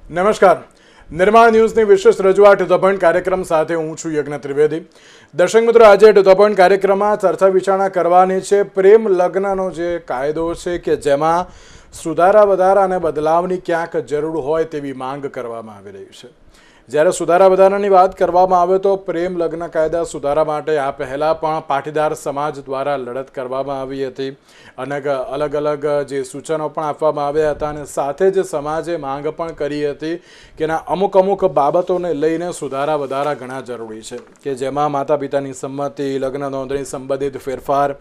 નમસ્કાર. નિર્માણ ન્યૂઝની વિશેષ રજૂઆત ટુ ધ પોઈન્ટ કાર્યક્રમ સાથે હું છું યજ્ઞ ત્રિવેદી. દર્શક મિત્રો, આજે ટુ ધ પોઈન્ટ કાર્યક્રમમાં ચર્ચા વિચારણા કરવાની છે પ્રેમ લગ્નનો જે કાયદો છે કે જેમાં સુધારા વધારા અને બદલાવની ક્યાંક જરૂર હોય તેવી માંગ કરવામાં આવી રહી છે. જ્યારે સુધારા વધારાની વાત કરવામાં આવે તો પ્રેમ લગ્ન કાયદા સુધારા માટે આ પહેલાં પણ પાટીદાર સમાજ દ્વારા લડત કરવામાં આવી હતી અને અલગ અલગ જે સૂચનો પણ આપવામાં આવ્યા હતા અને સાથે જ સમાજે માંગ પણ કરી હતી કે ના અમુક બાબતોને લઈને સુધારા વધારા ઘણા જરૂરી છે કે જેમાં માતા પિતાની સંમતિ, લગ્ન નોંધણી સંબંધિત ફેરફાર,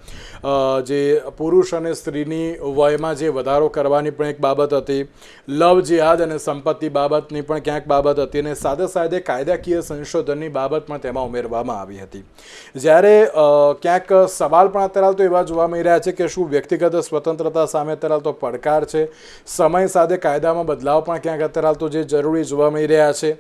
જે પુરુષ અને સ્ત્રીની વયમાં જે વધારો કરવાની પણ એક બાબત હતી, લવ જિહાદ અને સંપત્તિ બાબતની પણ ક્યાંક બાબત હતી અને સાથે કાયદાકીય સંશોધનની બાબત પણ તેમાં ઉમેરવામાં આવી હતી. જ્યારે ક્યાંક સવાલ પણ અત્યારે તો એવા જોવા મળી રહ્યા છે કે શું વ્યક્તિગત સ્વતંત્રતા સામે અત્યારે તો પડકાર છે, સમય સાથે કાયદામાં બદલાવ પણ ક્યાંક અત્યારે તો જે જરૂરી જોવા મળી રહ્યા છે,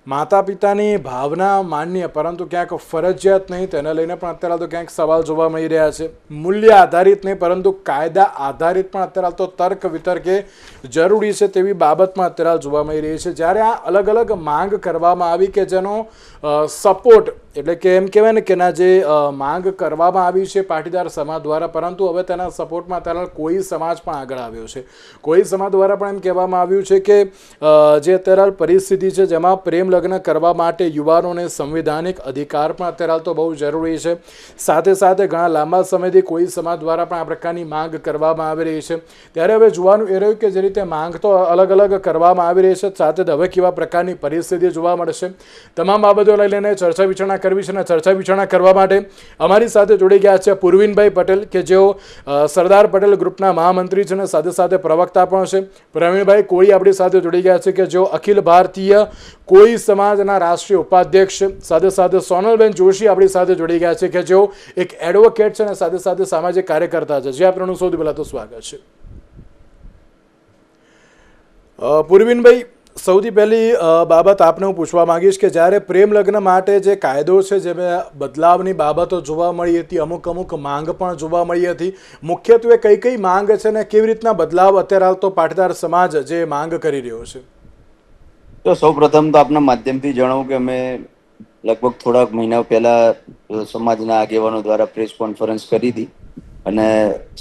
માતા પિતાની ભાવના માન્ય પરંતુ ક્યાંક ફરજિયાત નહીં તેને લઈને પણ અત્યારે તો ક્યાંક સવાલ જોવા મળી રહ્યા છે, મૂલ્ય આધારિત નહીં પરંતુ કાયદા આધારિત પણ અત્યારે તો તર્ક વિતર્કે જરૂરી છે તેવી બાબતમાં અત્યારે જોવા મળી રહી છે. જ્યારે આ અલગ અલગ માંગ કરવામાં આવી કે જેનો સપોર્ટ એટલે કે એમ કહેવાય ને કે ના જે માંગ કરવામાં આવી છે પાટીદાર સમાજ દ્વારા, પરંતુ હવે તેના સપોર્ટમાં અત્યારે કોઈ સમાજ પણ આગળ આવ્યો છે. કોઈ સમાજ દ્વારા પણ એમ કહેવામાં આવ્યું છે કે જે અત્યારે પરિસ્થિતિ છે જેમાં પ્રેમ લગ્ન કરવા માટે યુવાનોને સંવિધાનિક અધિકાર પણ અત્યારે તો બહુ જરૂરી છે. સાથે ઘણા લાંબા સમયથી કોઈ સમાજ દ્વારા પણ આ પ્રકારની માંગ કરવામાં આવી રહી છે. ત્યારે હવે જોવાનું એ રહ્યું કે જે રીતે માંગ તો અલગ અલગ કરવામાં આવી રહી છે, સાથે હવે કેવા પ્રકારની પરિસ્થિતિ જોવા મળશે, તમામ બાબતો લઈને ચર્ચા વિચારણા કરવી છે. અને ચર્ચા વિચારણા કરવા માટે અમારી સાથે જોડી ગયા છે પૂર્વિનભાઈ પટેલ કે જેઓ સરદાર પટેલ ગ્રુપના મહામંત્રી છે અને સાથે પ્રવક્તા પણ છે. પ્રવીણભાઈ કોળી આપણી સાથે જોડી ગયા છે કે જેઓ અખિલ ભારતીય કોઈ સમાજના રાષ્ટ્રીય ઉપાધ્યક્ષ છે. સાથે સોનલબેન જોશી આપણી સાથે જોડી ગયા છે કે જેઓ એક એડવોકેટ છે અને સાથે સામાજિક કાર્યકર્તા છે. જે આપણું સૌથી પહેલા તો સ્વાગત છે. પૂર્વિનભાઈ, સૌથી પહેલી બાબત આપને હું પૂછવા માંગીશ કે જ્યારે પ્રેમ લગ્ન માટે જે કાયદો છે જેમાં બદલાવની બાબતો જોવા મળી હતી, અમુક માંગ પણ જોવા મળી હતી, મુખ્યત્વે કઈ માંગ છે ને કેવી રીતના બદલાવ અત્યારે હાલ તો પાટીદાર સમાજ જે માંગ કરી રહ્યો છે? તો સૌ પ્રથમ તો આપના માધ્યમથી જણાવું કે અમે લગભગ થોડાક મહિના પહેલા સમાજના આગેવાનો દ્વારા પ્રેસ કોન્ફરન્સ કરી હતી અને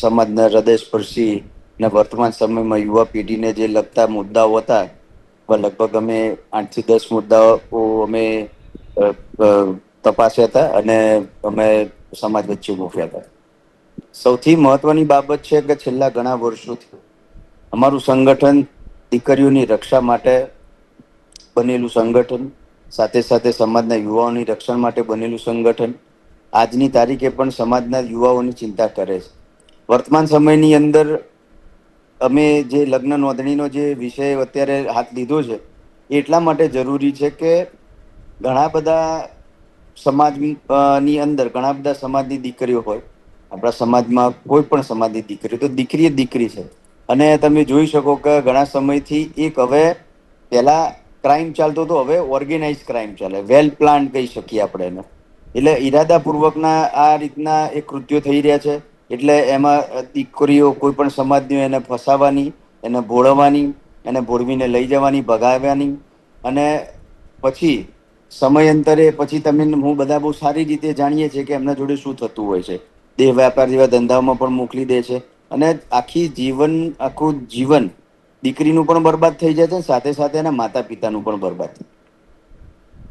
સમાજના હૃદયસ્પર્શી અને વર્તમાન સમયમાં યુવા પેઢીને જે લગતા મુદ્દાઓ હતા લગભગ અમે 8 થી 10 મુદ્દાઓ અમે તપાસ્યા હતા અને અમે સમાજ વચ્ચે મૂક્યા હતા. સૌથી મહત્વની બાબત છે કે છેલ્લા ઘણા વર્ષોથી અમારું સંગઠન દીકરીઓની રક્ષા માટે બનેલું સંગઠન, સાથે સમાજના યુવાઓની રક્ષણ માટે બનેલું સંગઠન આજની તારીખે પણ સમાજના યુવાઓની ચિંતા કરે છે. વર્તમાન સમયની અંદર અમે જે લગ્ન નોંધણીનો જે વિષય અત્યારે હાથ લીધો છે એ એટલા માટે જરૂરી છે કે ઘણા બધા સમાજની અંદર ઘણા બધા સમાજની દીકરીઓ હોય, આપણા સમાજમાં કોઈ પણ સમાજની દીકરી તો દીકરી એ દીકરી છે. અને તમે જોઈ શકો કે ઘણા સમયથી એક હવે પહેલા ક્રાઇમ ચાલતો તો હવે ઓર્ગેનાઇઝ ક્રાઇમ ચાલે, વેલ પ્લાન કહી શકીએ આપણે એને. એટલે ઈરાદાપૂર્વકના આ રીતના એ કૃત્યો થઈ રહ્યા છે. એટલે એમાં દીકરીઓ કોઈ પણ સમાજની એને ફસાવાની, એને ભોળવવાની, એને ભોળવીને લઈ જવાની, ભગાવવાની અને પછી સમયાંતરે પછી હું બધા બહુ સારી રીતે જાણીએ છીએ કે એમના જોડે શું થતું હોય છે. દેહ વ્યાપાર જેવા ધંધાઓમાં પણ મોકલી દે છે અને આખું જીવન દીકરીનું પણ બરબાદ થઈ જાય છે, સાથે એના માતા પિતાનું પણ બરબાદ થાય.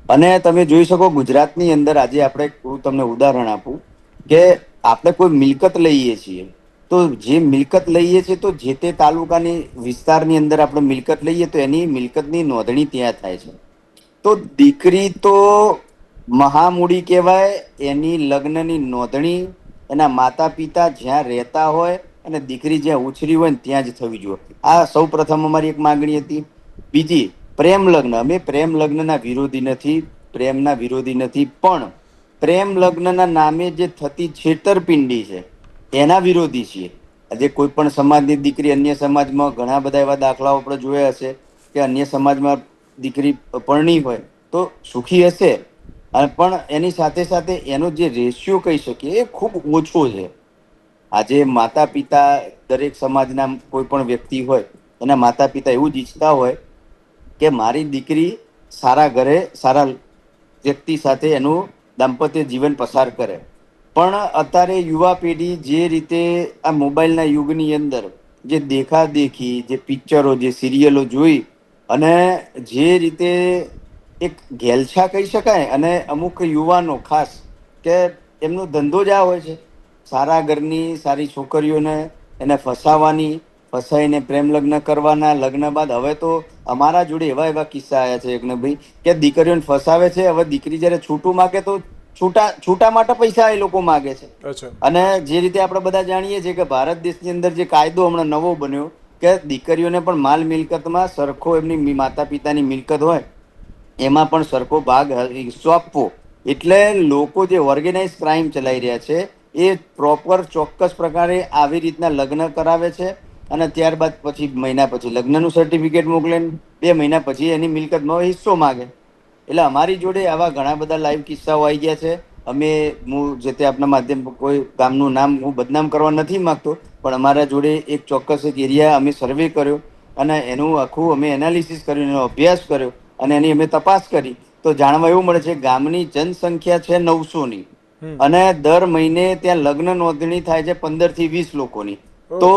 અને તમે જોઈ શકો ગુજરાતની અંદર આજે હું તમને ઉદાહરણ આપું કે આપણે કોઈ મિલકત લઈએ છીએ તો જે મિલકત લઈએ છીએ તો જે તે તાલુકાની વિસ્તારની અંદર આપણે મિલકત લઈએ તો એની મિલકતની નોંધણી ત્યાં થાય છે. તો દીકરી તો મહામૂડી કહેવાય, એની લગ્નની નોંધણી એના માતા પિતા જ્યાં રહેતા હોય અને દીકરી જ્યાં ઉછરી હોય ને ત્યાં જ થવી જોઈએ. આ સૌ પ્રથમ અમારી એક માંગણી હતી. બીજી, પ્રેમ લગ્ન. અમે પ્રેમ લગ્નના વિરોધી નથી, પ્રેમના વિરોધી નથી, પણ પ્રેમ લગ્નના નામે જે થતી છેતરપિંડી છે એના વિરોધી છીએ. આજે કોઈ પણ સમાજની દીકરી અન્ય સમાજમાં ઘણા બધા એવા દાખલાઓ આપણે જોયા હશે કે અન્ય સમાજમાં દીકરી પરણી હોય તો સુખી હશે પણ એની સાથે એનો જે રેશિયો કહી શકીએ એ ખૂબ ઓછો છે. આજે માતા પિતા દરેક સમાજના કોઈ પણ વ્યક્તિ હોય એના માતા પિતા એવું જ ઈચ્છતા હોય કે મારી દીકરી સારા ઘરે સારા વ્યક્તિ સાથે એનું દાંપત્ય જીવન પસાર કરે. પણ અત્યારે યુવા પેઢી જે રીતે આ મોબાઈલના યુગની અંદર જે દેખાદેખી, જે પિક્ચરો, જે સિરિયલો જોઈ અને જે રીતે એક ઘેલછા કહી શકાય, અને અમુક યુવાનો ખાસ કે એમનો ધંધો જ આ હોય છે સારા ઘરની સારી છોકરીઓને એને ફસાવાની, ફસાઈને પ્રેમ લગ્ન કરવાના. લગ્ન બાદ હવે તો અમારા જોડે એવા એવા કિસ્સા આવ્યા છે એક ને ભાઈ, કે દીકરીઓને ફસાવે છે. હવે દીકરી જયારે છૂટું માગે તો છૂટા માટે પૈસા એ લોકો માગે છે. અચ્છા. અને જે રીતે આપણે બધા જાણીએ છીએ કે ભારત દેશની અંદર જે કાયદો હમણાં નવો બન્યો કે દીકરીઓને પણ માલ મિલકતમાં સરખો એમની માતા પિતાની મિલકત હોય એમાં પણ સરખો ભાગ હિસ્સો આપવો. એટલે લોકો જે ઓર્ગેનાઇઝ ક્રાઇમ ચલાવી રહ્યા છે એ પ્રોપર ચોક્કસ પ્રકારે આવી રીતના લગ્ન કરાવે છે અને ત્યારબાદ પછી મહિના પછી લગ્નનું સર્ટિફિકેટ મોકલે, 2 મહિના પછી એની મિલકતમાં હિસ્સો માગે. એટલે અમારી જોડે આવા ઘણા બધા લાઈવ કિસ્સાઓ આવી ગયા છે. હું જે તે આપના માધ્યમ કોઈ ગામનું નામ હું બદનામ કરવા નથી માંગતો, પણ અમારા જોડે એક ચોક્કસ એક એરિયા અમે સર્વે કર્યો અને એનું આખું અમે એનાલિસિસ કર્યું, એનો અભ્યાસ કર્યો અને એની અમે તપાસ કરી. તો જાણવા એવું મળે છે ગામની જનસંખ્યા છે 900ની અને દર મહિને ત્યાં લગ્ન નોંધણી થાય છે 15 થી 20 લોકોની. તો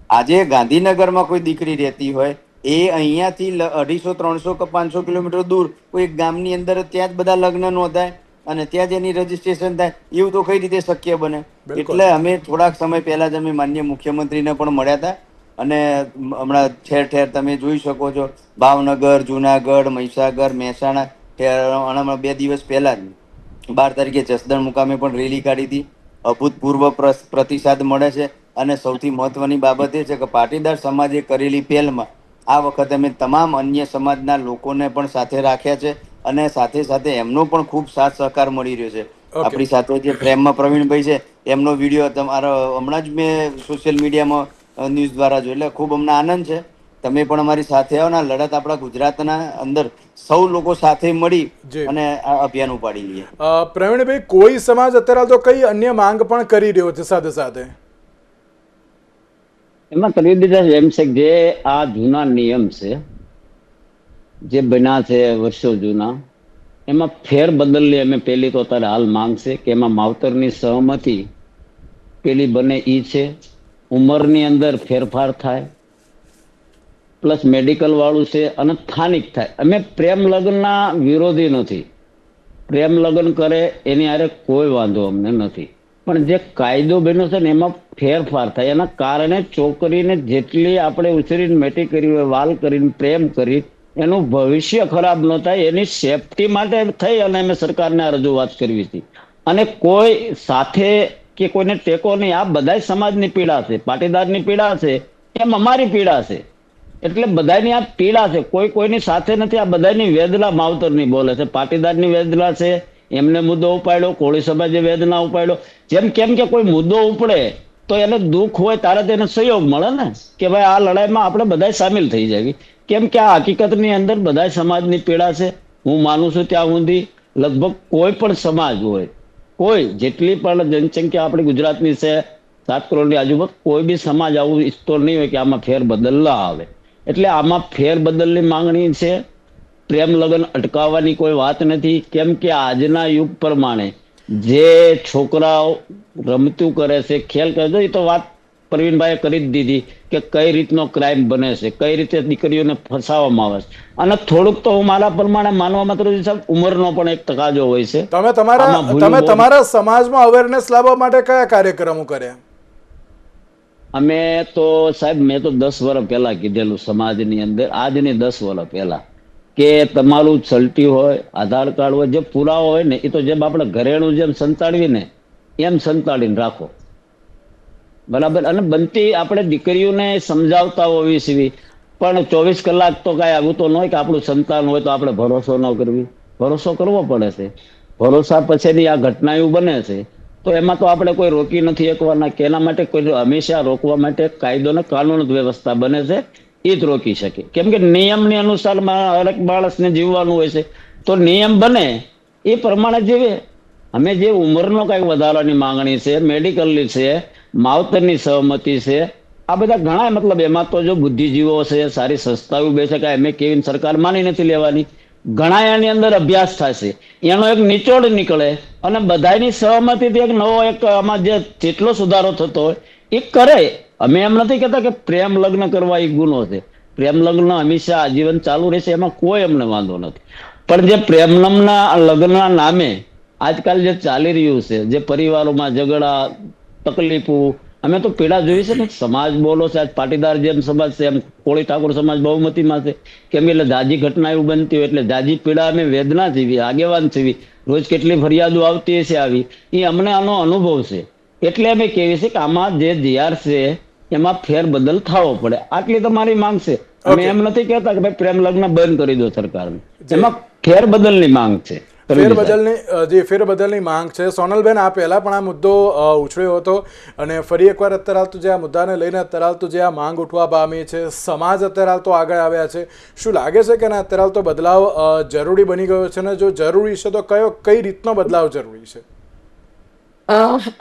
આજે ગાંધીનગરમાં કોઈ દીકરી રહેતી હોય, એ અહીંયાથી 250, 300 કે 500 કિલોમીટર દૂર કોઈ એક ગામની અંદર ત્યાં જ બધા લગ્ન નોંધાય અને ત્યાં જ એની રજીસ્ટ્રેશન થાય, એવું તો કઈ રીતે શક્ય બને? એટલે અમે થોડાક સમય પહેલા જ અમે માનનીય મુખ્યમંત્રીને પણ મળ્યા હતા અને હમણાં ઠેર ઠેર તમે જોઈ શકો છો, ભાવનગર, જુનાગઢ, મહીસાગર, મહેસાણા, હમણાં 2 દિવસ પહેલા જ 12 તારીખે જસદણ મુકામે પણ રેલી કાઢી હતી. અભૂતપૂર્વ પ્રતિસાદ મળે છે અને સૌથી મહત્વની બાબત એ છે કે પાટીદાર સમાજે કરેલી પહેલમાં આ વખતે અમે તમામ અન્ય સમાજના લોકોને પણ સાથે રાખ્યા છે અને સાથે સાથે એમનો પણ ખૂબ સાથ સહકાર મળી રહ્યો છે. આપણી સાથે જે પ્રેમમાં પ્રવીણભાઈ છે, એમનો વિડીયો તમારો હમણાં જ મેં સોશિયલ મીડિયામાં ન્યૂઝ દ્વારા જોયો, એટલે ખૂબ અમને આનંદ છે. તમે પણ અમારી સાથે આવો ને, લડત આપણા ગુજરાતના અંદર સૌ લોકો સાથે મળી અને આ અભિયાન ઉપાડી લઈએ. પ્રવીણભાઈ, કોઈ સમાજ અત્યારે તો કઈ અન્ય માંગ પણ કરી રહ્યો છે સાથે સાથે? એમાં કરી દીધા છે એમ છે જે આ જૂના નિયમ છે જે બન્યા છે વર્ષો જૂના, એમાં ફેર બદલની અમે પેલી તો અત્યારે હાલ માંગ છે કે એમાં માવતરની સહમતિ પેલી બને ઈ છે, ઉંમરની અંદર ફેરફાર થાય, પ્લસ મેડિકલ વાળું છે અને સ્થાનિક થાય. અમે પ્રેમ લગ્નના વિરોધી નથી, પ્રેમ લગ્ન કરે એની હારે કોઈ વાંધો અમને નથી, પણ જે કાયદો બન્યો છે ને એમાં ફેરફાર થાય. એના કારણે છોકરીને જેટલી આપણે ઉછરીને મેટી કરી હોય, વાલ કરીને પ્રેમ કરી, એનું ભવિષ્ય ખરાબ ન થાય એની સેફટી માટે થઈ અને અમે સરકારને આ રજૂઆત કરવી હતી. અને કોઈ સાથે કે કોઈને ટેકો નહીં, આ બધા સમાજની પીડા છે, પાટીદારની પીડા છે એમ અમારી પીડા છે. એટલે બધાની આ પીડા છે, કોઈ કોઈની સાથે નથી. આ બધાની વેદના માવતરની બોલે છે. પાટીદારની વેદના છે, એમને મુદ્દો ઉપાડ્યો, કોળી સમાજે વેદના ઉપાડ્યો. જેમ કેમ કે કોઈ મુદ્દો ઉપડે તો એને દુઃખ હોય ત્યારે તેને સહયોગ મળે ને, કે ભાઈ આ લડાઈમાં આપણે બધા સામેલ થઈ જાય. કેમ કે આ હકીકતની અંદર બધા સમાજની પીડા છે. હું માનું છું ત્યાં સુધી લગભગ કોઈ પણ સમાજ હોય, કોઈ જેટલી પણ જનસંખ્યા આપણી ગુજરાતની છે 7 કરોડની આજુબાજુ, કોઈ બી સમાજ આવું ઈચ્છતો નહીં હોય કે આમાં ફેર બદલ ના આવે. એટલે આમાં ફેર બદલની માંગણી છે. પ્રેમ લગ્ન અટકાવવાની કોઈ વાત નથી. કેમ કે આજના યુગ પ્રમાણે જે છોકરાઓ રમતું કરે છે, ખેલ કરે છે, એ તો વાત પ્રવીણભાઈએ કરી જ દીધી કે કઈ રીતનો ક્રાઇમ બને છે, કઈ રીતે દીકરીઓને ફસાવવામાં આવે છે. અને થોડુંક તો હું મારા પ્રમાણે માનવા માત્ર ઉંમરનો પણ એક તકાજો હોય છે. તમે તમારા સમાજમાં અવેરનેસ લાવવા માટે કયા કાર્યક્રમો કર્યા? અમે તો સાહેબ, મેં તો 10 વર્ષ પહેલા કીધેલું સમાજની અંદર, આજની 10 વર્ષ પહેલા, કે તમારું ચલટી હોય, આધાર કાર્ડ હોય, જે પુરાવો હોય ને એ તો જેમ આપણે ઘરેણું જેમ સંતાડવી ને એમ સંતાડીને રાખો, બરાબર. અને બનતી આપણે દીકરીઓને સમજાવતા હોવી છીએ, પણ 24 કલાક તો કાંઈ આવું તો ન હોય કે આપણું સંતાન હોય તો આપણે ભરોસો ન કરવી. ભરોસો કરવો પડે છે. ભરોસા પછીની આ ઘટનાઓ બને છે તો એમાં તો આપણે કોઈ રોકી નથી શકવાના, કે એના માટે કોઈ હંમેશા રોકવા માટે કાયદો ને કાનૂન વ્યવસ્થા બને છે, એ જ રોકી શકે. કેમ કે નિયમની અનુસાર હરેક માણસને જીવવાનું હોય છે, તો નિયમ બને એ પ્રમાણે જીવે. અમે જે ઉંમરનો કાંઈક વધારાની માંગણી છે, મેડિકલની છે, માવતરની સહમતિ છે, આ બધા ઘણા મતલબ એમાં તો જો બુદ્ધિજીવો છે, સારી સંસ્થાઓ બેસે કે એમ કેવી સરકાર માની નથી લેવાની, ઘણા એની અંદર અભ્યાસ થશે, એનો એક નિચોડ નીકળે અને બધાની સહમતીથી એક નવો એક આમાં જે જેટલો સુધારો થતો હોય એ કરે. અમે એમ નથી કહેતા કે પ્રેમ લગ્ન કરવા એ ગુનો છે. પ્રેમ લગ્ન હંમેશા આજીવન ચાલુ રહેશે, એમાં કોઈ અમને વાંધો નથી. પણ જે પ્રેમના લગ્નના નામે આજકાલ જે ચાલી રહ્યું છે, જે પરિવારોમાં ઝઘડા, તકલીફો, અમે તો પીડા જોઈ છે ને. સમાજ બોલો છે, આજ પાટીદાર જેમ સમાજ છે, એમ કોળી ઠાકોર સમાજ બહુમતીમાં છે. કેમ એટલે જાજી ઘટના એવું બનતી હોય એટલે જાજી પીડા અમે વેદના જીવી, આગેવાન જીવી, રોજ કેટલી ફરિયાદો આવતી હશે આવી, એ અમને આનો અનુભવ છે. એટલે અમે કહીએ છીએ કે આમાં જે જીઆર છે એમાં ફેરબદલ થવો પડે, આટલી તમારી માંગ છે. અમે એમ નથી કહેતા કે ભાઈ પ્રેમ લગ્ન બંધ કરી દો સરકારને, એમાં ફેરબદલની માંગ છે. ફેરબદલની માંગ છે. સોનલબેન, આ પહેલા પણ આ મુદ્દો ઉછળ્યો હતો અને ફરી એકવાર અત્યારે હાલ તો જે આ મુદ્દાને લઈને અત્યારે હાલ તો જે આ માંગ ઉઠવા પામી છે, સમાજ અત્યારે હાલ તો આગળ આવ્યા છે, શું લાગે છે કે ના અત્યારે હાલ તો બદલાવ જરૂરી બની ગયો છે ને જો જરૂરી છે તો કઈ રીતનો બદલાવ જરૂરી છે?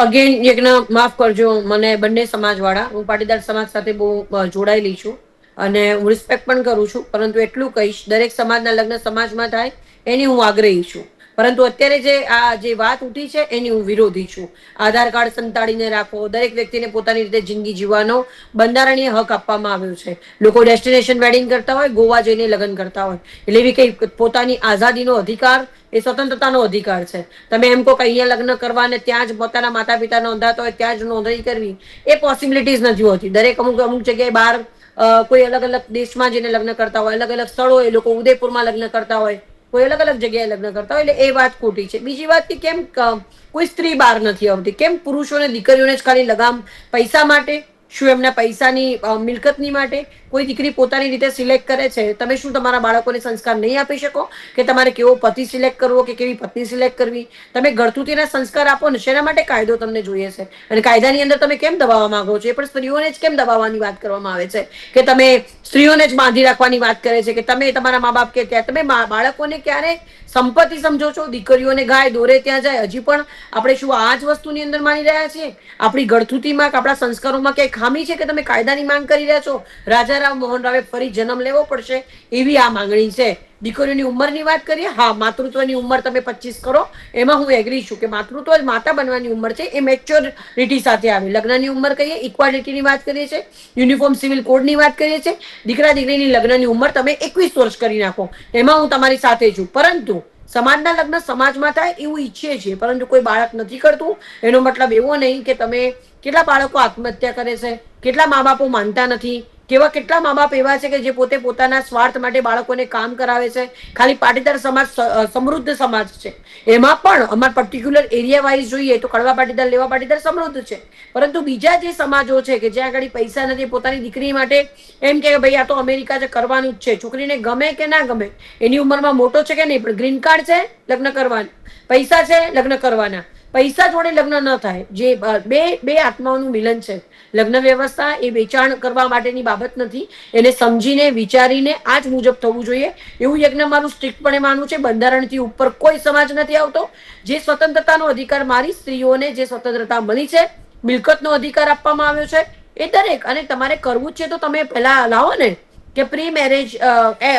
અગેન યજ્ઞ માફ કરજો, મને બંને સમાજવાળા, હું પાટીદાર સમાજ સાથે બહુ જોડાયેલી છું અને હું રિસ્પેક્ટ પણ કરું છું, પરંતુ એટલું કહીશ દરેક સમાજના લગ્ન સમાજમાં થાય એની હું આગ્રહી છું. પરંતુ અત્યારે જે વાત ઉઠી છે એની હું વિરોધી છું. આધાર કાર્ડ સંતાડીને રાખો, દરેક વ્યક્તિને પોતાની રીતે જિંદગી જીવવાનો બંધારણીય હક આપવામાં આવ્યો છે. લોકો ડેસ્ટિનેશન વેડિંગ કરતા હોય, ગોવા જઈને લગ્ન કરતા હોય, એટલે એવી કઈ પોતાની આઝાદીનો અધિકાર, એ સ્વતંત્રતાનો અધિકાર છે. તમે એમ કહો કે અહીંયા લગ્ન કરવા અને ત્યાં જ પોતાના માતા પિતા નોંધાતા હોય ત્યાં જ નોંધણી કરવી, એ પોસિબિલિટીઝ નથી હોતી. દરેક અમુક જગ્યાએ બહાર કોઈ અલગ અલગ દેશમાં જઈને લગ્ન કરતા હોય, અલગ અલગ સ્થળોએ લોકો ઉદયપુરમાં લગ્ન કરતા હોય, કોઈ અલગ અલગ જગ્યાએ લગ્ન કરતા હોય, એટલે એ વાત ખોટી છે. બીજી વાત કે કેમ કોઈ સ્ત્રી બહાર નથી આવતી, કેમ પુરુષોને દીકરીઓને જ ખાલી લગામ પૈસા માટે? શું એમના પૈસાની મિલકતની માટે કોઈ દીકરી પોતાની રીતે સિલેક્ટ કરે છે? તમે શું તમારા બાળકોને સંસ્કાર નહીં આપી શકો કે તમારે કેવો પતિ સિલેક્ટ કરવો કે કેવી પત્ની સિલેક્ટ કરવી? તમે ઘરથુતીના સંસ્કાર આપો ને, શેના માટે કાયદો તમને જોઈએ છે? અને કાયદાની અંદર તમે કેમ દબાવવા માંગો છો? એ પણ સ્ત્રીઓને જ કેમ દબાવવાની વાત કરવામાં આવે છે કે તમે સ્ત્રીઓને જ બાંધી રાખવાની વાત કરે છે કે તમે તમારા મા બાપ કે ત્યાં તમે બાળકોને ક્યારે સંપત્તિ સમજો છો? દીકરીઓને ગાય દોરે ત્યાં જાય. હજી પણ આપણે શું આ જ વસ્તુની અંદર માની રહ્યા છીએ? આપણી ગળથુતીમાં, આપણા સંસ્કારોમાં ક્યાંય ખામી છે કે તમે કાયદાની માંગ કરી રહ્યા છો? રાજારામ મોહન રાવે ફરી જન્મ લેવો પડશે એવી આ માંગણી છે. દીકરીઓની ઉંમરની વાત કરીએ, હા, માતૃત્વની ઉંમર તમે 25 કરો, એમાં હું એગ્રી છું કે માતૃત્વ જ માતા બનવાની ઉંમર છે, એ મેચ્યોરિટી સાથે આવે. લગ્નની ઉંમર કહીએ, ઇક્વાલિટીની વાત કરીએ છીએ, યુનિફોર્મ સિવિલ કોડની વાત કરીએ છીએ, દીકરા દીકરીની લગ્નની ઉંમર તમે 21 વર્ષ કરી નાખો, એમાં હું તમારી સાથે છું. પરંતુ સમાજના લગ્ન સમાજમાં થાય એવું ઈચ્છીએ છીએ, પરંતુ કોઈ બાળક નથી કરતું. એનો મતલબ એવો નહીં કે તમે કેટલા બાળકો આત્મહત્યા કરે છે, કેટલા મા બાપો માનતા નથી, કેટલા મા બાપ એવા છે કે જે પોતે પોતાના સ્વાર્થ માટે બાળકોને કામ કરાવે છે. ખાલી પાટીદાર સમાજ સમૃદ્ધ સમાજ છે, એમાં પણ અમારા પર્ટિક્યુલર એરિયા વાઇઝ જોઈએ તો કડવા પાટીદાર, લેવા પાટીદાર સમૃદ્ધ છે. પરંતુ બીજા જે સમાજો છે કે જ્યાં આગળ પૈસા નથી, પોતાની દીકરી માટે એમ કે ભાઈ આ તો અમેરિકા જે કરવાનું જ છે, છોકરીને ગમે કે ના ગમે, એની ઉંમરમાં મોટો છે કે નહીં, પણ ગ્રીન કાર્ડ છે, લગ્ન કરવાના, પૈસા છે, લગ્ન કરવાના. પૈસા જોડે લગ્ન ન થાય. જે બે આત્માઓનું મિલન છે. લગ્ન વ્યવસ્થા એ વેચાણ કરવા માટેની બાબત નથી. એને સમજીને વિચારીને આ જ મુજબ થવું જોઈએ એવું યજ્ઞ મારું સ્ટ્રિક્ટપણે માનવું છે. બંધારણથી ઉપર કોઈ સમાજ નથી આવતો. જે સ્વતંત્રતાનો અધિકાર મારી સ્ત્રીઓને જે સ્વતંત્રતા મળી છે, મિલકતનો અધિકાર આપવામાં આવ્યો છે, એ દરેક, અને તમારે કરવું જ છે તો તમે પહેલા લાવો ને કે પ્રી મેરેજ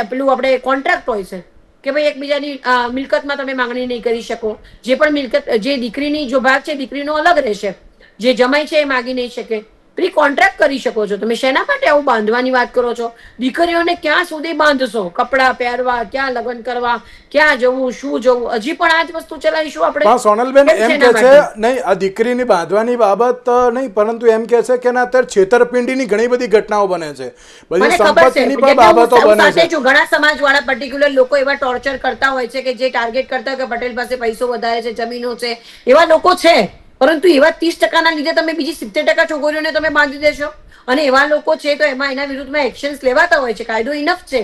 પેલું આપણે કોન્ટ્રાક્ટ હોય છે કે ભાઈ એકબીજાની મિલકતમાં તમે માંગણી નહીં કરી શકો. જે પણ મિલકત, જે દીકરીની જો ભાગ છે દીકરીનો અલગ રહેશે, જે જમાઈ છે એ માગી નહીં શકે. પ્રી કોન્ટ્રાક્ટ કરી શકો છો. તમે શેના માટે આવું બાંધવાની વાત કરો છો? દીકરીઓને ક્યાં સુધી બાંધશો? કપડાં પહેરવા, ક્યાં લગ્ન કરવા, ક્યાં જવું, શું જવું? હજી પણ આ જ વસ્તુ ચલાવીશું આપણે? સોનલબેન એમ કે છે નહીં, આ દીકરીની બાંધવાની બાબત નહીં, પરંતુ એમ કે છે કે અત્યારે છેતરપિંડીની ઘણી બધી ઘટનાઓ બને છે, બધી સંપત્તિની પણ બાબતો બને છે. ઘણા સમાજવાળા પર્ટિક્યુલર લોકો એવા ટોર્ચર કરતા હોય છે કે જે ટાર્ગેટ કરતા હોય કે પટેલ પાસે પૈસો વધારે છે, જમીનો છે, એવા લોકો છે. પરંતુ એવા 30% લીધે તમે બીજી 70% છોકરીઓને તમે બાંધી દેશો, અને એવા લોકો છે તો એમાં એના વિરુદ્ધમાં એક્શન્સ લેવાતા હોય છે. કાયદો ઇનફ છે,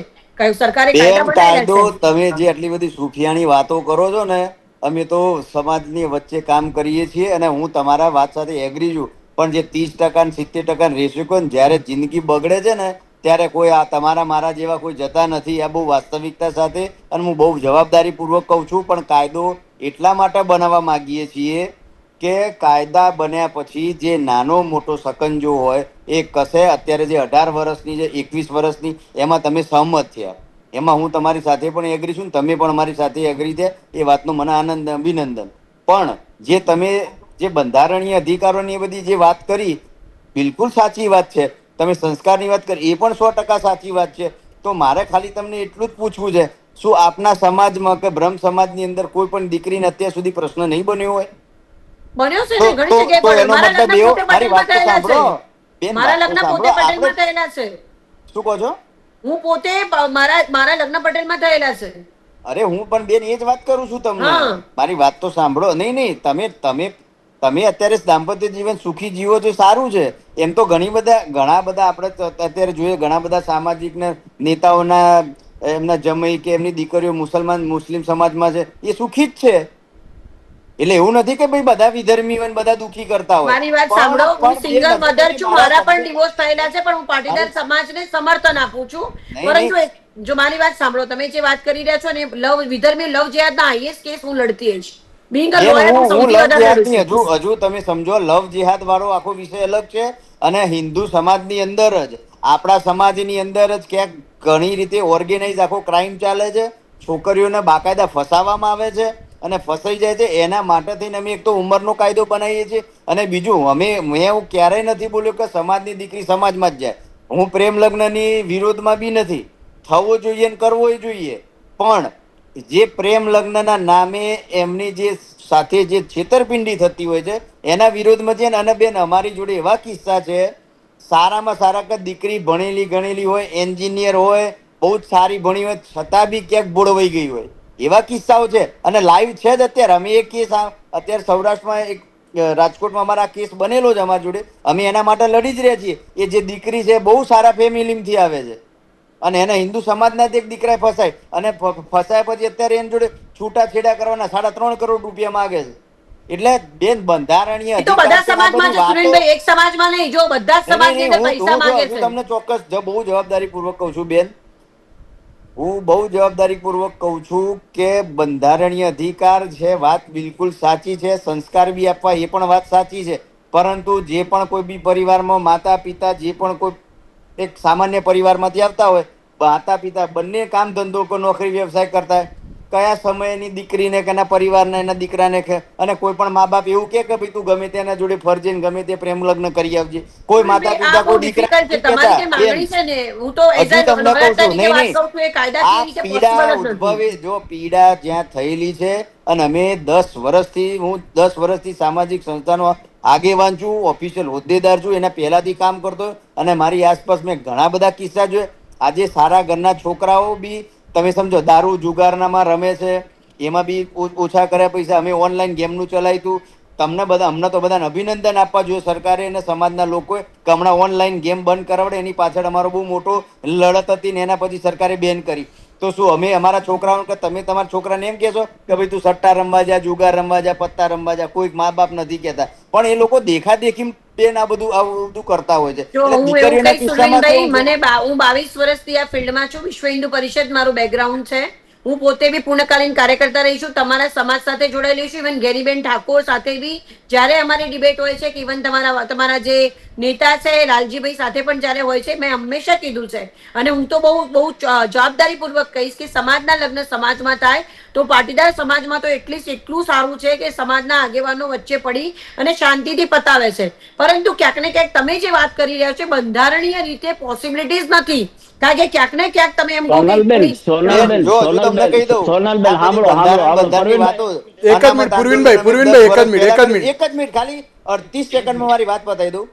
સરકારે કાયદો. તમે જે આટલી બધી સુફિયાની વાતો કરો છો ને, અમે તો સમાજની વચ્ચે કામ કરીએ છીએ અને હું તમારા વાત સાથે એગ્રી છું. પણ જે 30% 70% રેશિયો ને જયારે જિંદગી બગડે છે ને ત્યારે કોઈ આ તમારા મારા જેવા કોઈ જતા નથી. આ બહુ વાસ્તવિકતા સાથે, અને હું બહુ જવાબદારી પૂર્વક કહું છું. પણ કાયદો એટલા માટે બનાવવા માંગીએ છીએ કે કાયદા બન્યા પછી જે નાનો મોટો સકંજો હોય એ કશે અત્યારે જે 18 વર્ષની જે 21 વર્ષની એમાં તમે સહમત થયા, એમાં હું તમારી સાથે પણ એગ્રી છું, તમે પણ અમારી સાથે એગ્રી છે, એ વાતનો મને આનંદ, અભિનંદન. પણ જે તમે જે બંધારણીય અધિકારોની એ બધી જે વાત કરી, બિલકુલ સાચી વાત છે. તમે સંસ્કારની વાત કરી, એ પણ 100% સાચી વાત છે. તો મારે ખાલી તમને એટલું જ પૂછવું છે, શું આપના સમાજમાં કે બ્રહ્મ સમાજની અંદર કોઈ પણ દીકરીને અત્યાર સુધી પ્રશ્ન નહીં બન્યો હોય? બન્યો છે તો ને, ઘણી તો જગ્યાએ તો બન્યો. એનો મારા મતલબ લગ્ન એવો, પોતે મારી પટેલમાં વાત તો થયેલા છે. સાંભળો બેન, મારા વાત તો લગ્ન સાંભળો. પોતે આપણે પટેલમાં થયેલા છે. શું કહો છો? હું પોતે મારા લગ્ન પટેલમાં થયેલા છે. અરે હું પણ બેન એ જ વાત કરું છું તમને. હા. મારી વાત તો સાંભળો. નહીં નહીં, તમે તમે તમે અત્યારે દાંપત્ય જીવન સુખી જીવો છો, સારું છે. એમ તો ઘણા બધા આપણે અત્યારે જોઈએ, ઘણા બધા સામાજિક નેતાઓના એમના જમાઈ કે એમની દીકરીઓ મુસ્લિમ સમાજમાં છે, એ સુખી જ છે. એટલે એવું નથી કે ભાઈ બધા વિધર્મી હોય ને બધા દુખી કરતા હોય. મારી વાત પણ સાંભળો, હું પણ બેન સિંગલ લગ્ન મધર પછી છું, મારા મારા પણ શબ્દો ડિવોર્સ થયેલા છે, પણ હું પાટીદાર મારી સમાજને સમર્થન આપું છું. નહીં નહીં, પરંતુ જો મારી વાત સાંભળો, તમે જે વાત કરી રહ્યા છો ને, વિધર્મી લવ જેહાદના હાઈએસ્ટ કેસ હું લડતી જ. બિંગ અ બેન લોયર હું હું સૌથી લવ વધારે જેહાદ લડું ની છું. હજુ તમે સમજો, લવ જેહાદ વાળો આખો વિષય અલગ છે. અને હિન્દુ સમાજની અંદર જ, આપણા સમાજની અંદર જ ક્યાંક ઘણી રીતે ઓર્ગેનાઇઝ આખો ક્રાઇમ ચાલે છે. છોકરીઓને બાકાયદા ફસાવવામાં આવે છે અને ફસાઈ જાય છે. એના માટે થઈને અમે એક તો ઉંમરનો કાયદો બનાવીએ છીએ, અને બીજું મેં એવું ક્યારેય નથી બોલ્યો કે સમાજની દીકરી સમાજમાં જ જાય. હું પ્રેમ લગ્નની વિરોધમાં બી નથી. થવો જોઈએ ને કરવો જોઈએ, પણ જે પ્રેમ લગ્નના નામે એમની જે સાથે જે છેતરપિંડી થતી હોય છે એના વિરોધમાં છે ને. અને બેન અમારી જોડે એવા કિસ્સા છે, સારામાં સારા કે દીકરી ભણેલી ગણેલી હોય, એન્જિનિયર હોય, બહુ જ સારી ભણી હોય, છતાં બી ક્યાંક બોળવાઈ ગઈ હોય, એવા કિસ્સાઓ છે. અને લાઈવ છે જ અત્યારે. અમે એક કેસ અત્યારે સૌરાષ્ટ્રમાં એક રાજકોટમાં અમારા કેસ બનેલો છે અમારી જોડે. અમે એના માટે લડી જ રહ્યા છીએ. એ જે દીકરી છે બહુ સારા ફેમિલીમાંથી આવે છે, અને એના હિન્દુ સમાજના જ એક દીકરા ફસાય, અને ફસાયા પછી અત્યારે એની જોડે છૂટાછેડા કરવાના 3.5 કરોડ રૂપિયા માંગે છે. એટલે બેન બંધારણીય એ તો અધિકાર બધા છે ને, આ સમાજમાં બધી છે વાતો. સુરેશભાઈ, એક સમાજમાં નહીં. જો બધા જ નહીં નહીં સમાજની નહીં, અંદર પૈસા માંગે હું છે. તમને ચોક્કસ બહુ જવાબદારી પૂર્વક કહું છું બેન. હું બહુ જવાબદારી પૂર્વક કહું છું કે બંધારણીય અધિકાર છે, વાત બિલકુલ સાચી છે. સંસ્કાર બી આપવા, એ પણ વાત સાચી છે. પરંતુ જે પણ કોઈ બી પરિવારમાં માતા પિતા, જે પણ કોઈ એક સામાન્ય પરિવારમાંથી આવતા હોય, માતા પિતા બંને કામ ધંધો કે નોકરી વ્યવસાય કરતા હોય, કયા સમયની દીકરીને કે એના પરિવારને એના દીકરાને અને કોઈ પણ મા બાપ એવું કે ભાઈ તું ગમે તેના જોડે ફરજે, ગમે તે પ્રેમ લગ્ન કરી આવજે. કોઈ માતા સુરેશભાઈ, આ પિતા બહુ કોઈ દીકરા ડિફિકલ્ટ છે. નથી તમારી કહેતા જે બેન. માંગણી છે ને, હું તો એઝ હજુ અ તમને લોયર કહું છું, તરીકે નહીં વાત નહીં, કરું છું, એ કાયદાકીય આ રીતે પીડા પોસિબલ જ નથી. ઉદ્ભવે, જો પીડા જ્યાં થયેલી છે, અને અમે 10 વર્ષથી સામાજિક સંસ્થાનો આગેવાન છું, ઓફિશિયલ હોદ્દેદાર છું, એના પહેલાથી કામ કરતો. અને મારી આસપાસ મેં ઘણા બધા કિસ્સા જોયા. આજે સારા ઘરના છોકરાઓ બી તમે સમજો દારૂ જુગારનામાં રમે છે, એમાં બી ઓછા કર્યા પૈસા. અમે ઓનલાઈન ગેમનું ચલાવ્યું હતું. અમને તો બધાને અભિનંદન આપવા જોઈએ સરકારે અને સમાજના લોકોએ કે હમણાં ઓનલાઈન ગેમ બંધ કરાવડે. એની પાછળ અમારો બહુ મોટો લડત હતી ને એના પછી સરકારે બેન કરી. તો શું અમે અમારા છોકરાઓ કે તમે તમારા છોકરાને એમ કહેશો કે ભાઈ તું સટ્ટા રમવા જા, જુગાર રમવા જા, પત્તા રમવા જા? કોઈ મા બાપ નથી કહેતા, પણ એ લોકો દેખાદેખી બેન આવું બધું કરતા હોય છે. જો એટલે હું એવું દીકરીઓના કઈ કિસ્સામાં સુરેનભાઈ, કેવું છે? હું 22 વર્ષથી આ ફિલ્ડમાં છું. વિશ્વ હિન્દુ પરિષદ મારું બેકગ્રાઉન્ડ છે. હું પોતે બી પૂર્ણકાલીન કાર્યકર્તા રહી છું, તમારા સમાજ સાથે જોડાયેલી છું. ઇવન ગેરીબેન ઠાકોર સાથે બી જ્યારે અમારી ડિબેટ હોય છે, કે ઇવન તમારા જે નેતા છે લાલજીભાઈ સાથે પણ જ્યારે હોય છે, મેં હંમેશા કીધું છે. અને હું તો બહુ જવાબદારી પૂર્વક કહીશ કે સમાજના લગ્ન સમાજમાં થાય તો પાટીદાર સમાજમાં તો એટલીસ્ટ એટલું સારું છે કે સમાજના આગેવાનો વચ્ચે પડી અને શાંતિથી પતાવે છે. પરંતુ ક્યાંક ને ક્યાંક તમે જે વાત કરી રહ્યા છો, બંધારણીય રીતે પોસિબિલિટીઝ નથી. કારણ કે ક્યાંક ને ક્યાંક તમે એમ કહો કે સોનલબેન, બેન જો હજુ તમને કહી દઉં, સોનલબેન, આ બધી સાંભળો બંધારણની પરવીનભાઈ. વાતો, એક જ મિનિટ, અનામત પુરવીનભાઈ, આંદોલન અમે પુરવીનભાઈ, 10 એક જ વર્ષ મિનિટ, પહેલા એક જ મિનિટ. એક જ મિનિટ, ખાલી 38 સેકન્ડમાં મારી વાત પતાવી દઉં.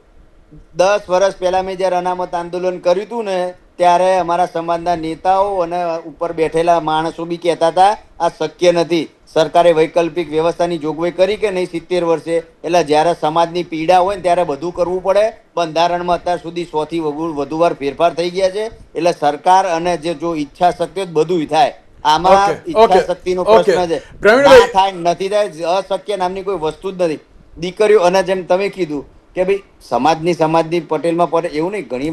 10 વર્ષ પહેલા મેં જયારે અનામત આંદોલન કર્યું હતું ને, ત્યારે અમારા સમાજના નેતાઓ અને ઉપર બેઠેલા માણસો બી કહેતા હતા આ શક્ય નથી. સરકારે વૈકલ્પિક વ્યવસ્થાની જોગવાઈ કરી કે નહીં 70 વર્ષે, એટલે જ્યારે સમાજની પીડા હોય ને ત્યારે બધું કરવું પડે. બંધારણમાં અત્યાર સુધી 100 થી વધુ વાર ફેરફાર થઈ ગયા છે. એટલે સરકાર અને જે જો ઈચ્છા શક્તિ હોય તો બધું થાય. આમાં ઓકે, ઈચ્છા ઓકે, શક્તિનો ઓકે. પ્રશ્ન છે. પ્રવીણભાઈ. ના થાય, નથી થાય, અશક્ય નામની કોઈ વસ્તુ જ નથી. દીકરીઓ, અને જેમ તમે કીધું કે ભાઈ સમાજની પટેલમાં પડે એવું નહીં, ઘણી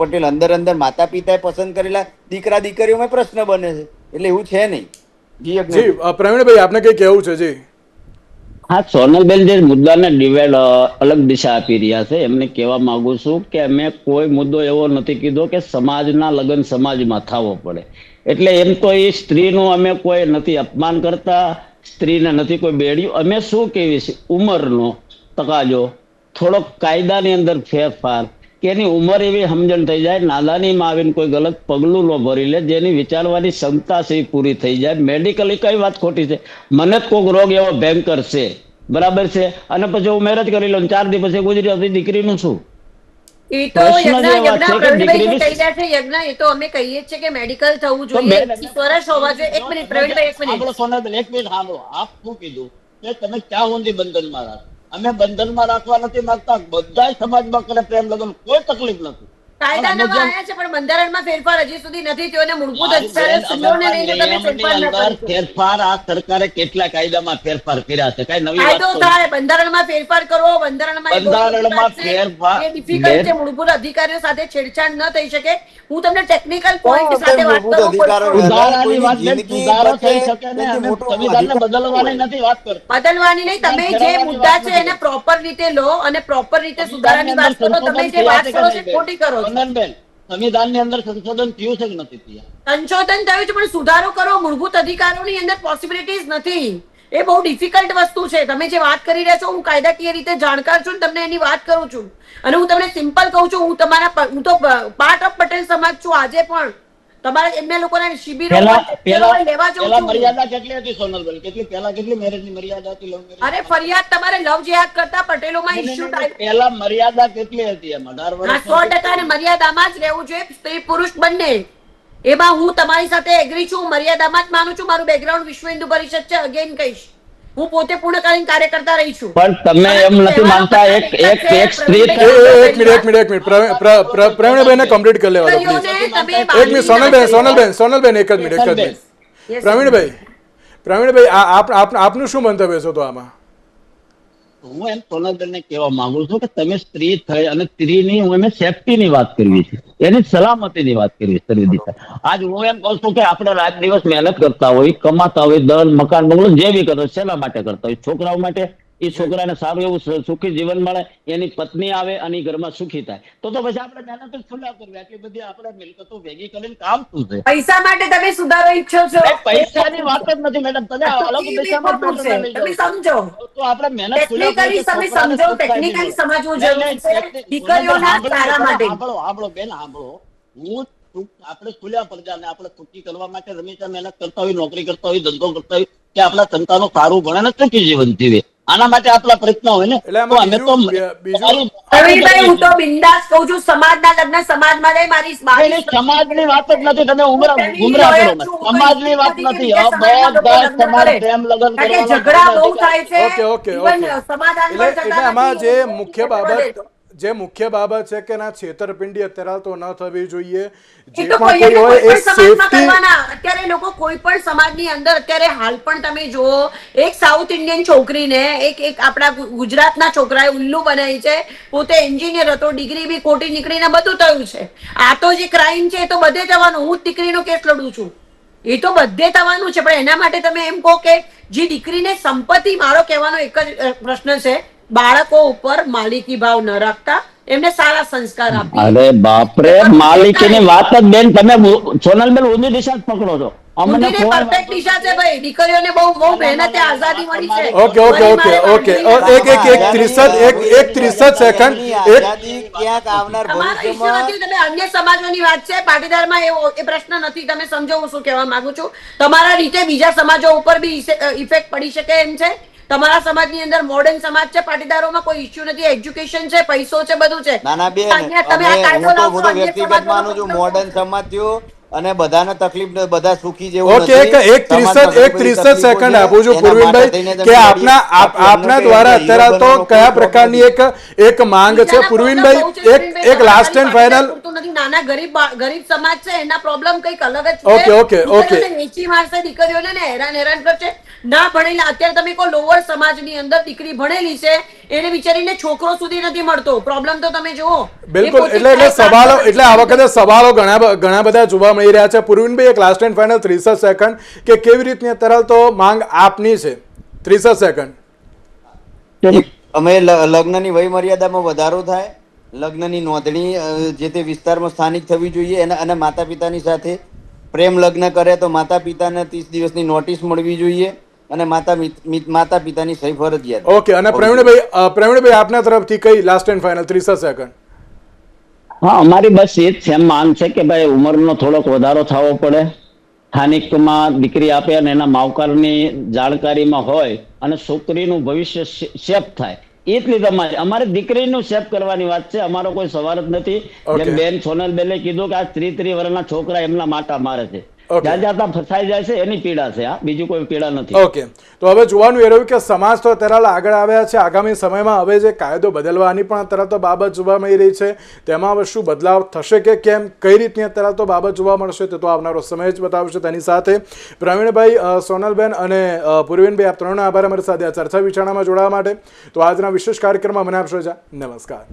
પટેલ અંદર માતા પિતાએ પસંદ કરેલા દીકરા દીકરીઓમાં પ્રશ્ન બને છે. એટલે એવું છે નહીં. જી જી પ્રવીણભાઈ, આપને કઈ કહેવું છે? જી. હા, સોનલબેન જે મુદ્દાને ડિવાઈડ અલગ દિશા આપી રહ્યા છે, એમને કહેવા માંગુ છું કે અમે કોઈ મુદ્દો એવો નથી કીધો કે સમાજના લગ્ન સમાજમાં થવો પડે. એટલે એમ તો એ સ્ત્રીનું અમે કોઈ નથી અપમાન કરતા, સ્ત્રીને નથી કોઈ બેડ્યું. અમે શું કહેવી છે, ઉંમરનો તકાજો, થોડોક કાયદાની અંદર ફેરફાર, કે એની ઉંમર એવી સમજણ થઈ જાય, નાદાનીમાં આવીને કોઈ ગલત પગલું ન ભરી લે, જેની વિચારવાની ક્ષમતા છે એ પૂરી થઈ જાય. મેડિકલી કઈ વાત ખોટી છે? મને જ કોઈક રોગ એવો ભયંકર છે, બરાબર છે, અને પછી હું મેરેજ કરી લઉં, 4 દિવસ પછી ગુજરી હતી, દીકરીનું શું? એ તો પ્રશ્ન જે વાત છે કે પ્રવીણભાઈ જે દીકરીની- કહી રહ્યા છે યજ્ઞ, એ તો અમે કહીએ જ છે કે મેડિકલ થવું તો જોઈએ, બે- 21 વર્ષ હોવા જોઈએ. એક મિનિટ પ્રવીણભાઈ, એક સાંભળો મિનિટ. સોનલબેન, એક મિનિટ સાંભળો. આપ શું કીધું કે તમે ક્યાં સુધી બંધનમાં રાખો? અમે બંધનમાં રાખવા નથી માંગતા. બધા સમાજમાં કરે પ્રેમ લગ્ન, કોઈ તકલીફ નથી. કાયદા પણ અમે નવા જેમ- આવ્યા છે પણ બંધારણમાં ફેરફાર હજી સુધી નથી થયો અને મૂળભૂત મારી અધિકારો બેન, અમે સિંહોને પણ લઈને તમે નિયમની ફેરફાર ન અંદર કરી શકો. ફેરફાર આ સરકારે કેટલા કાયદામાં ફેરફાર કર્યા છે? કઈ નવી વાત કાયદો તો થાય, બંધારણમાં ફેરફાર કરવો, બંધારણમાં એ બહુ બંધારણમાં વાત છે. ફેરફાર- એ difficult છે, મૂળભૂત અધિકારીઓ સાથે છેડછાડ ન થઈ શકે. હું તમને ટેકનિકલ પોઈન્ટ સાથે વાત મૂળભૂત કરું. અધિકારો કોઈ સુધારાની વાત બેન, જિંદગી સુધારો થઈ બચે શકે ને. તેથી અમે મોટો સંવિધાનને અધિકાર બદલવાની નથી વાત કરતા. બદલવાની નહીં, તમે જે મુદ્દા છે એને પ્રોપર રીતે લો અને પ્રોપર રીતે સુધારાની વાત કરો. તમે જે વાત કરો છો એ ખોટી કરો છો. સોનલબેન, સંવિધાનની અંદર સંશોધન થયું છે કે નથી થયા? સંશોધન થયું છે પણ સુધારો કરો. મૂળભૂત અધિકારોની અંદર પોસિબિલિટીઝ નથી. એ બહુ ડિફિકલ્ટ વસ્તુ છે. તમે જે વાત કરી રહ્યા છો, હું કાયદાકીય રીતે જાણકાર છું, તમને એની વાત કરું છું. અને હું તમને સિમ્પલ કહું છું, હું તો પાર્ટ ઓફ પટેલ સમાજ છું આજે પણ. તમારા એમને લોકોના શિબિરો પેલા હોય, પેલા હોય, લેવા જાઉં પેલા છું. મર્યાદા કેટલી હતી સોનલબેન? કેટલી મેરેજની મર્યાદા હતી? Love marriage? અરે ફરિયાદ તમારે લવ જેહાદ કરતા પટેલોમાં ઇસ્યુ થાય. પેલા મર્યાદા કેટલી હતી? એમ 18 હા, વર્ષ 100% ને મર્યાદામાં જ રહેવું જોઈએ, સ્ત્રી પુરુષ બંને. એમાં હું તમારી સાથે એગ્રી છું, મર્યાદામાં જ માનું છું. મારું બેકગ્રાઉન્ડ વિશ્વ હિન્દુ પરિષદ છે, અગેન કહીશ. હું પોતે પૂર્ણકાલીન કાર્યકર્તા રહી છું. પણ તમે એમ નથી માનતા એક સ્ત્રી એક મિનિટ પ્રવીણભાઈને કમ્પ્લીટ કરી લેવા દો પ્લીઝ. એક મિનિટ સોનલબેન એક જ મિનિટ. પ્રવીણભાઈ આપનું શું મંતવ્ય છે તો આમાં? હું એમ સોનલબેનને કહેવા માંગુ છું કે તમે સ્ત્રી થઈ અને સ્ત્રીની હું એમ સેફટીની વાત કરવી છે, એની સલામતીની વાત કરવી છે. સર્વે દિશા આજ હું એમ કહું છું કે આપણે રાત દિવસ મહેનત કરતા હોય, કમાતા હોય, દળ મકાન બંગલો જે બી કરતા હોય, શેના માટે કરતા હોય? છોકરાઓ માટે. એ છોકરાને સારું એવું સુખી જીવન મળે, એની પત્ની આવે અને ઈ ઘરમાં સુખી થાય. તો પછી આપણે મહેનત જ ખુલ્લા કરવી. આટલી બધી આપણે મિલકતો ભેગી કરીને કામ શું છે? પૈસા માટે તમે સુધારો ઈચ્છો છો? પૈસાની વાત જ નથી મેડમ. તમે અલગ દિશામાં જ મેટરને લઈ તમે જાઓ. સમજો. તો આપણે મહેનત ખુલ્લા ટેકનિકલી તમે સમજો, ટેકનિકલી સમજવું જરૂરી છે દીકરીઓના સારા માટે. સાંભળો બેન, સાંભળો. આપણે ખુલ્લા પડદાને આપણે સુખી કરવા માટે હંમેશા મહેનત કરતા હોય, નોકરી કરતા હોય, ધંધો કરતા હોય કે આપણા સંતાનો સારું ભણે ને સુખી જીવન જીવે. આના માટે આપણા પ્રયત્ન હોય ને. એટલે તો આમાં અમે તો બીજું- પ્રવીણભાઈ, હું તો બિંદાસ કહું છું, સમાજના લગ્ન સમાજમાં જાય. મારી સમાજની વાત જ નથી. તમે ગુમરાહ કરો મને. સમાજની વાત નથી. બધા સમાજ પ્રેમ લગ્ન કારણ કે કરવાનો ઝઘડા બહુ થાય છે. ઓકે. Even સમાધાન પણ એટલે થતા આમાં નથી. જે મુખ્ય બાબત છે કે ના છેતરપિંડી અત્યારે તો ન થવી જોઈએ. એ જે તો પણ કોઈ કોઈ હોય પણ એ સમાજમાં સેફટી કરવાના. અત્યારે લોકો કોઈ પણ સમાજની અંદર અત્યારે હાલ પણ તમે જુઓ, એક સાઉથ ઇન્ડિયન છોકરીને એક આપણા ગુજરાતના છોકરાએ ઉલ્લુ બનાવી છે. પોતે એન્જિનિયર હતો, ડિગ્રી બી ખોટી નીકળીને બધું થયું છે. આ તો જે ક્રાઇમ છે એ તો બધે થવાનું. હું જ દીકરીનો કેસ લડું છું, એ તો બધે થવાનું છે. પણ એના માટે તમે એમ કહો કે જે દીકરીને સંપત્તિ, મારો કહેવાનો એક જ પ્રશ્ન છે, બાળકો ઉપર માલિકી ભાવ ન રાખતા, એમને સારા સંસ્કાર આપી. અરે બાપરે, માલિકીની વાત જ બેન તમે સોનલબેન ઊંધી દિશા જ પકડો છો. અમને ઊંધીની perfect દિશા છે ભાઈ. દીકરીઓને બહુ મહેનતે આઝાદી મળી છે. ઓકે. એક 30 સેકન્ડ. આઝાદી ક્યાંક આવનાર તમારો issue ભવિષ્યમાં નથી. તમે અન્ય સમાજોની વાત છે, પાટીદારમાં એ પ્રશ્ન નથી. તમે સમજો હું શું કહેવા માંગુ છું. તમારા રીતે બીજા સમાજો ઉપર બી ઇફેક્ટ પડી શકે એમ છે. તમારા સમાજની અંદર મોડર્ન સમાજ છે, પાટીદારોમાં કોઈ ઇશ્યુ નથી. એજ્યુકેશન છે, પૈસો છે, બધું છે. નાના બેન, અહીંયા તમે આ કાયદો હું તો લાવશો, અન્ય વ્યક્તિગત સમાજોનો માનું છું, કોઈ મોડર્ન સમાજ થયો અને બધાને તકલીફ ને બધા સુખી જેવું ઓકે, એક 30 સેકન્ડ આપું છું પૂર્વિનભાઈ કે આપના દ્વારા અત્યારે તો કયા પ્રકારની એક માંગ છે પૂર્વિનભાઈ? એક લાસ્ટ એન્ડ ફાઇનલ. નાના ગરીબ સમાજ છે, એના પ્રોબ્લેમ કઈક અલગ જ છે. ઓકે. દીકરીઓને વેચી મારશે, દીકરીઓને ને હેરાન કરશે. ના ભણેલા, અત્યારે તમે કહો લોઅર સમાજની અંદર દીકરી ભણેલી છે, એને વિચારીને છોકરો સુધી નથી મળતો. પ્રોબ્લેમ તો તમે જુઓ. બિલકુલ. એટલે સવાલો, એટલે આ વખતે સવાલો ઘણા બધા જોવા મળી રહ્યા છે. પૂર્વિનભાઈ, એક લાસ્ટ એન્ડ ફાઇનલ 30 સેકન્ડ કે કેવી રીતની અત્યારે તો માંગ આપની છે? 30 સેકન્ડ. એક અમે લગ્નની વય મર્યાદામાં વધારો થાય, લગ્નની નોંધણી જે તે વિસ્તારમાં સ્થાનિક થવી જોઈએ, અને માતા પિતાની સાથે પ્રેમ લગ્ન કરે તો માતા પિતાને 30 દિવસની નોટિસ મળવી જોઈએ, અને માતા પિતાની સહી ફરજિયાત. ઓકે, અને પ્રવીણભાઈ આપના તરફથી કઈ લાસ્ટ એન્ડ ફાઇનલ 30 સેકન્ડ? હા, અમારી બસ એ જ છે, માંગ છે કે ભાઈ ઉંમરનો થોડોક વધારો થવો પડે, સ્થાનિકમાં દીકરી આપે અને એના માવકારની જાણકારીમાં હોય અને છોકરીનું ભવિષ્ય સેફ થાય, એટલી તમારી અમારે દીકરીનું સેફ કરવાની વાત છે. અમારો કોઈ સવાલ જ નથી. જેમ બેન સોનલબેને કીધું કે આ 30 વર્ષના છોકરા એમના માટા મારે છે, જ્યાં જ્યાં ફસાઈ જાય છે એની પીડા છે, આ બીજું કોઈ પીડા નથી. ઓકે, તો હવે જોવાનું એ રહ્યું કે સમાજ તો અત્યારે આગળ આવ્યા છે, આગામી સમયમાં હવે જે કાયદો બદલવાની પણ અત્યારે તો બાબત જોવા મળી રહી છે, તેમાં હવે શું બદલાવ થશે કે કેમ, કઈ રીતની અત્યારે તો બાબત જોવા મળશે તે તો આવનારો સમય જ બતાવશે. તેની સાથે પ્રવીણભાઈ, સોનલબેન અને પૂર્વીનભાઈ, આપ ત્રણનો આભાર અમારી સાથે આ ચર્ચા વિચારણામાં જોડાવા માટે. તો આજના વિશેષ કાર્યક્રમમાં મને આપશો રજા. નમસ્કાર.